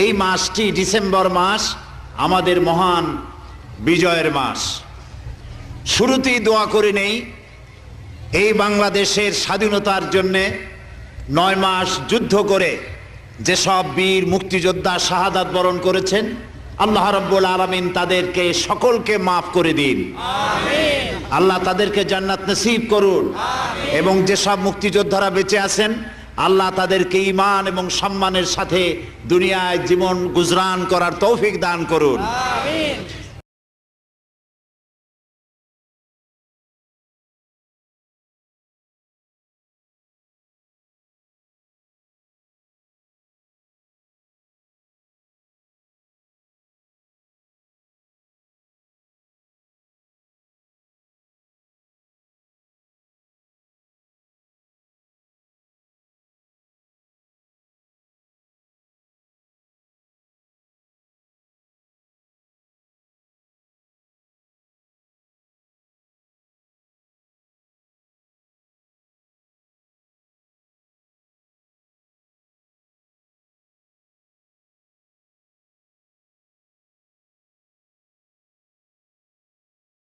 এই মাসটি ডিসেম্বর মাস আমাদের মহান বিজয়ের মাস। শুরুতেই দোয়া করে নেই এই বাংলাদেশের স্বাধীনতার জন্যে 9 মাস যুদ্ধ করে যেসব বীর মুক্তিযোদ্ধা শাহাদাত বরণ করেছেন, আল্লাহ রাব্বুল আলামিন তাদেরকে সকলকে মাফ করে দিন। আমিন। আল্লাহ তাদেরকে জান্নাত নসিব করুন। আমিন। এবং যেসব মুক্তিযোদ্ধারা বেঁচে আছেন, আল্লাহ তাদেরকে ঈমান এবং সম্মানের সাথে দুনিয়ায় জীবন গুজরান করার তৌফিক দান করুন। আমিন।